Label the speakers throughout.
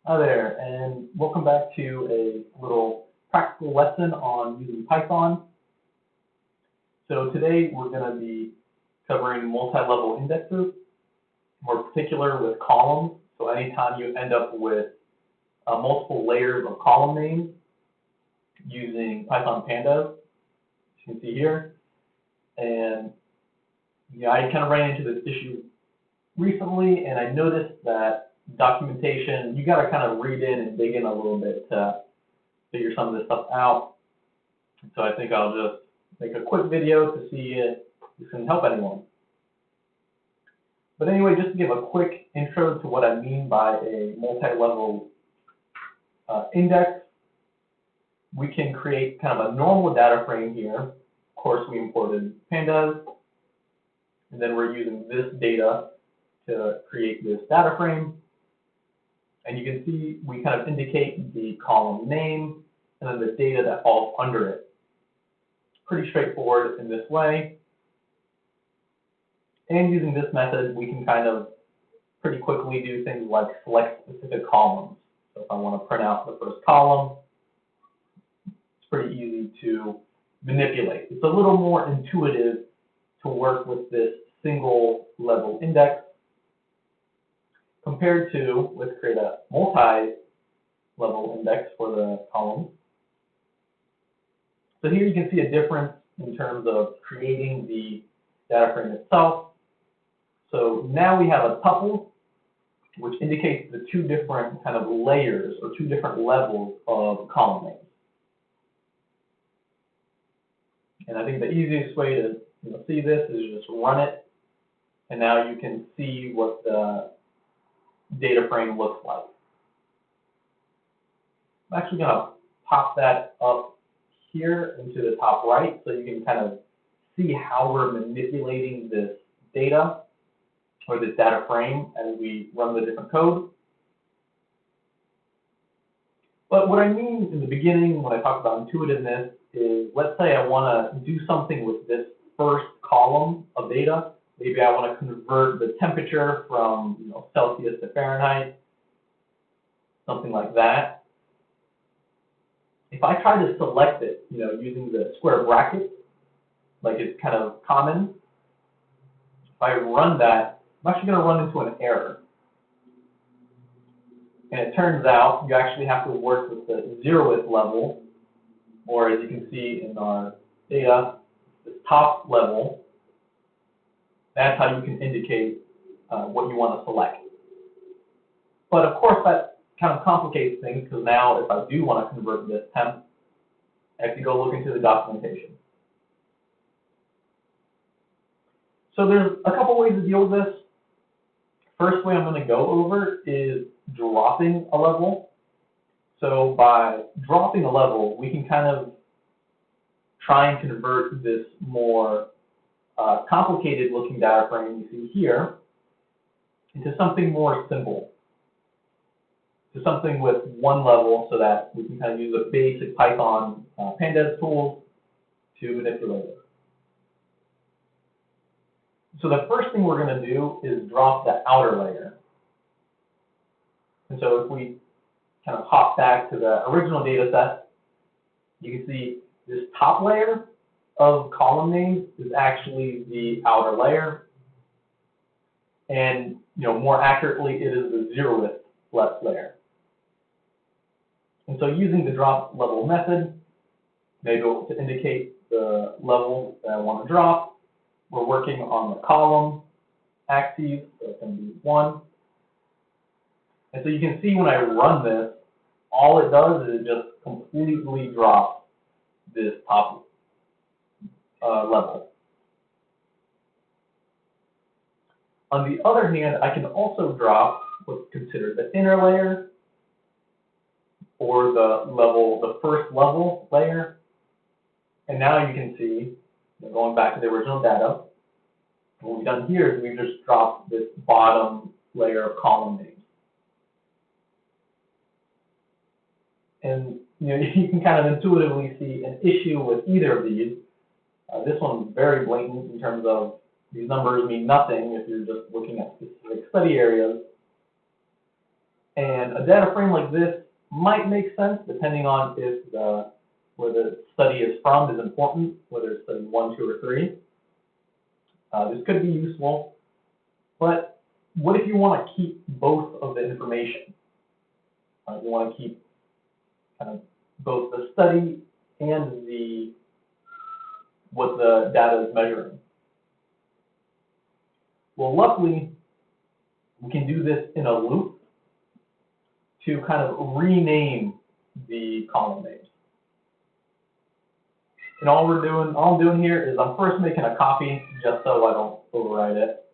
Speaker 1: Hi there, and welcome back to a little practical lesson on using Python. So today we're going to be covering multi-level indexes, more particular with columns. So anytime you end up with multiple layers of column names using Python Pandas, as you can see here. And I kind of ran into this issue recently, and I noticed that documentation, you got to kind of read in and dig in a little bit to figure some of this stuff out. So I think I'll just make a quick video to see if this can help anyone. But anyway, just to give a quick intro to what I mean by a multi-level index, we can create kind of a normal data frame here. Of course, we imported pandas, and then we're using this data to create this data frame. And you can see we kind of indicate the column name and then the data that falls under it. Pretty straightforward in this way. And using this method, we can kind of pretty quickly do things like select specific columns. So if I want to print out the first column, it's pretty easy to manipulate. It's a little more intuitive to work with this single level index compared to, let's create a multi-level index for the columns. So here you can see a difference in terms of creating the data frame itself. So now we have a tuple, which indicates the two different kind of layers or two different levels of column names. And I think the easiest way to see this is just run it, and now you can see what the data frame looks like. I'm actually going to pop that up here into the top right so you can kind of see how we're manipulating this data or this data frame as we run the different code. But what I mean in the beginning when I talk about intuitiveness is, let's say I want to do something with this first column of data. Maybe I want to convert the temperature from Celsius to Fahrenheit, something like that. If I try to select it, using the square bracket, like it's kind of common, if I run that, I'm actually going to run into an error. And it turns out you actually have to work with the 0th level, or as you can see in our data, the top level. That's how you can indicate what you want to select. But of course, that kind of complicates things, because now if I do want to convert this temp, I have to go look into the documentation. So there's a couple ways to deal with this. First way I'm going to go over is dropping a level. So by dropping a level, we can kind of try and convert this more complicated looking data frame you see here into something more simple, to something with one level, so that we can kind of use a basic Python Pandas tool to manipulate it. So the first thing we're going to do is drop the outer layer. And so if we kind of hop back to the original data set, you can see this top layer of column names is actually the outer layer, and more accurately, it is the 0th left layer. And so using the drop level method, maybe to indicate the level that I want to drop, we're working on the column axes, so it's going to be 1. And so you can see when I run this, all it does is it just completely drops this top level. On the other hand, I can also drop what's considered the inner layer, or the first level layer. And now you can see, going back to the original data, what we've done here is we've just dropped this bottom layer of column names. And you can kind of intuitively see an issue with either of these. This one's very blatant in terms of these numbers mean nothing if you're just looking at specific study areas. And a data frame like this might make sense depending on if where the study is from is important, whether it's study 1, 2, or 3. This could be useful, but what if you want to keep both of the information? You want to keep kind of both the study and what the data is measuring. Well, luckily, we can do this in a loop to kind of rename the column names. And all I'm doing here is I'm first making a copy just so I don't overwrite it.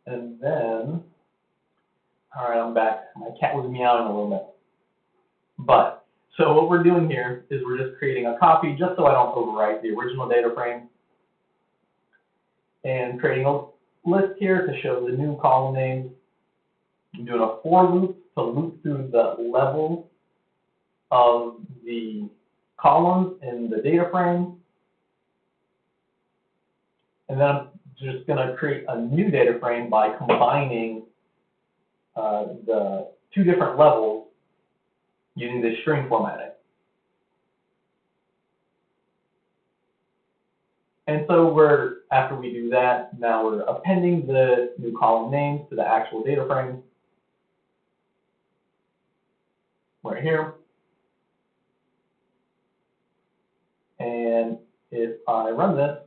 Speaker 1: And then, all right, I'm back. My cat was meowing a little bit. But, so what we're doing here is we're just creating a copy just so I don't overwrite the original data frame. And creating a list here to show the new column names. I'm doing a for loop to loop through the levels of the columns in the data frame. And then I'm just going to create a new data frame by combining the two different levels using the string formatting. And so after we do that, now we're appending the new column names to the actual data frame right here. And if I run this,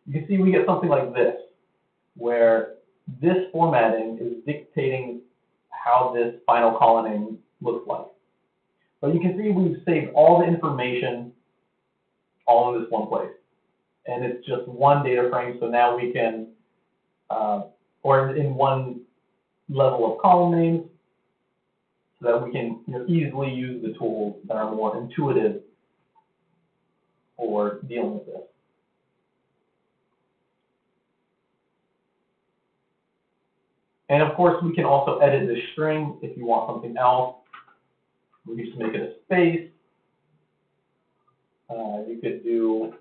Speaker 1: you can see we get something like this, where this formatting is dictating how this final column name looks like. But you can see we've saved all the information all in this one place. And it's just one data frame, so now we can, or in one level of column names, so that we can easily use the tools that are more intuitive for dealing with this. And of course, we can also edit the string if you want something else. We can just make it a space. You could do,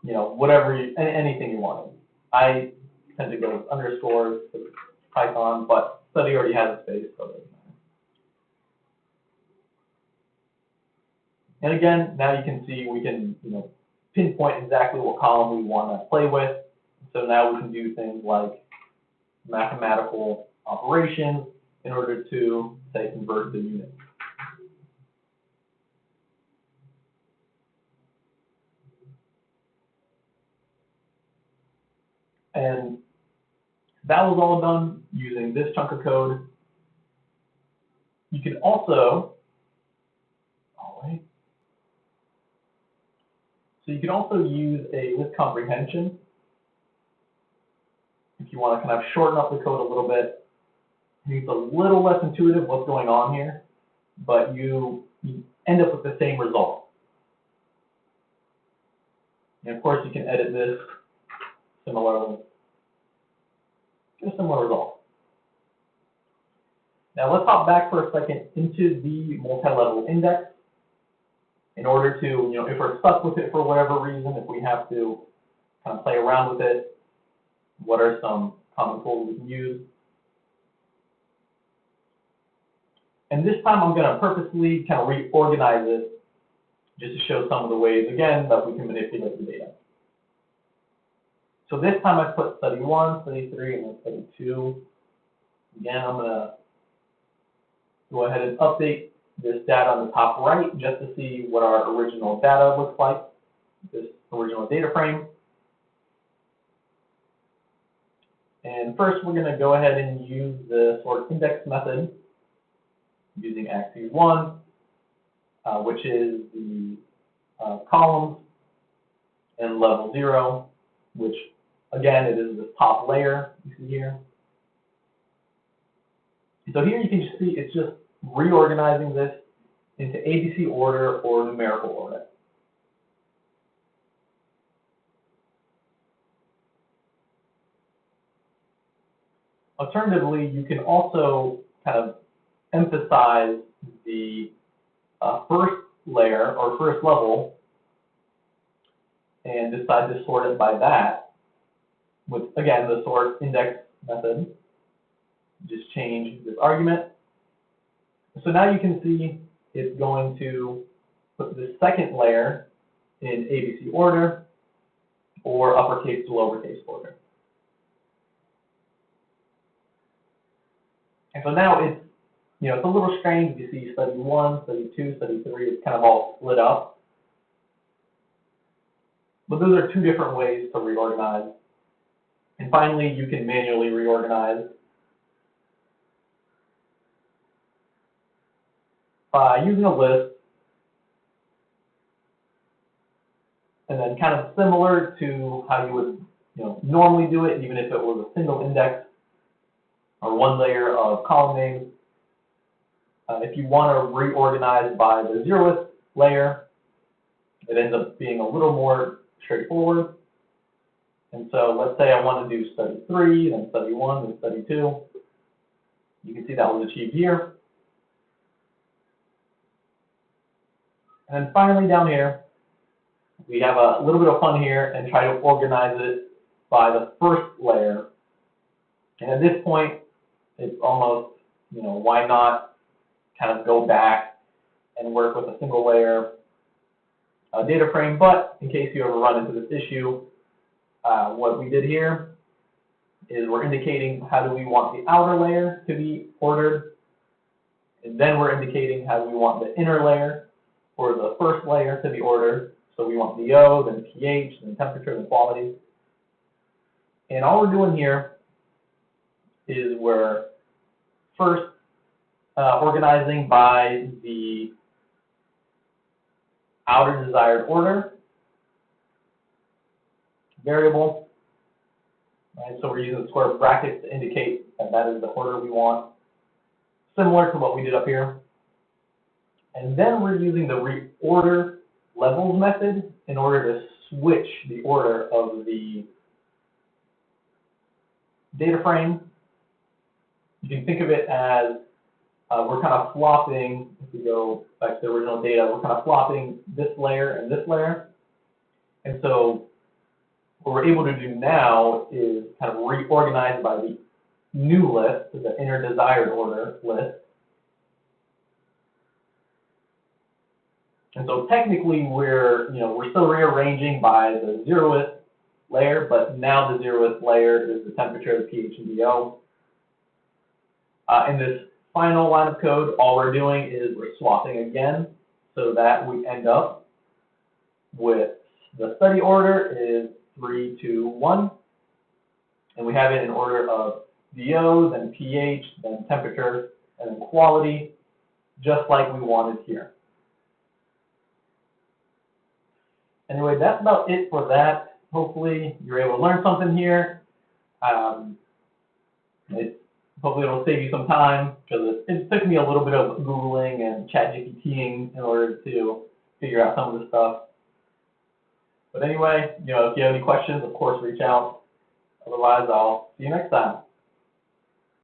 Speaker 1: whatever, anything you want. I tend to go with underscores for Python, but study already has a space, so it doesn't matter. And again, now you can see we can, pinpoint exactly what column we want to play with. So now we can do things like mathematical operations in order to, say, convert the unit. And that was all done using this chunk of code. You can also, so you can also use a list comprehension if you want to kind of shorten up the code a little bit. It's a little less intuitive what's going on here, but you end up with the same result. And of course, you can edit this similarly. Get a similar result. Now let's hop back for a second into the multi-level index in order to, if we're stuck with it for whatever reason, if we have to kind of play around with it, what are some common tools we can use? And this time I'm going to purposely kind of reorganize it just to show some of the ways, again, that we can manipulate the data. So this time I put study 1, study 3, and then study 2. Again, I'm going to go ahead and update this data on the top right just to see what our original data looks like, this original data frame. And first, we're going to go ahead and use the sort index method using axis 1, which is the columns, and level 0, which again, it is this top layer you see here. So here you can just see it's just reorganizing this into ABC order or numerical order. Alternatively, you can also kind of emphasize the first layer or first level and decide to sort it by that with, again, the sort index method. Just change this argument. So now you can see it's going to put the second layer in ABC order or uppercase to lowercase order. And so now it's, it's a little strange. You see study 1, study 2, study 3, it's kind of all split up. But those are two different ways to reorganize. And finally, you can manually reorganize by using a list, and then kind of similar to how you would normally do it, even if it was a single index or one layer of column names. If you want to reorganize by the 0th layer, it ends up being a little more straightforward. And so let's say I want to do study 3, then study 1, then study 2. You can see that was achieved here. And then finally down here, we have a little bit of fun here and try to organize it by the first layer. And at this point, it's almost, why not kind of go back and work with a single layer data frame. But in case you ever run into this issue, what we did here is we're indicating how do we want the outer layer to be ordered, and then we're indicating how we want the inner layer or the first layer to be ordered. So we want DO, then pH, then temperature, then quality. And all we're doing here is we're first organizing by the outer desired order variable. Right, so we're using square brackets to indicate that that is the order we want, similar to what we did up here. And then we're using the reorder levels method in order to switch the order of the data frame. You can think of it as we're kind of flopping, if we go back to the original data, we're kind of flopping this layer and this layer. And so what we're able to do now is kind of reorganize by the new list, the inner desired order list. And so technically we're still rearranging by the 0th layer, but now the 0th layer is the temperature, the pH, and DO. In this final line of code, all we're doing is we're swapping again so that we end up with the study order is 3, 2, 1, and we have it in order of DO, then pH, then temperature, and then quality, just like we wanted here. Anyway, that's about it for that. Hopefully you're able to learn something here. Hopefully it'll save you some time, because it took me a little bit of Googling and ChatGPTing in order to figure out some of this stuff. But anyway, if you have any questions, of course, reach out. Otherwise, I'll see you next time.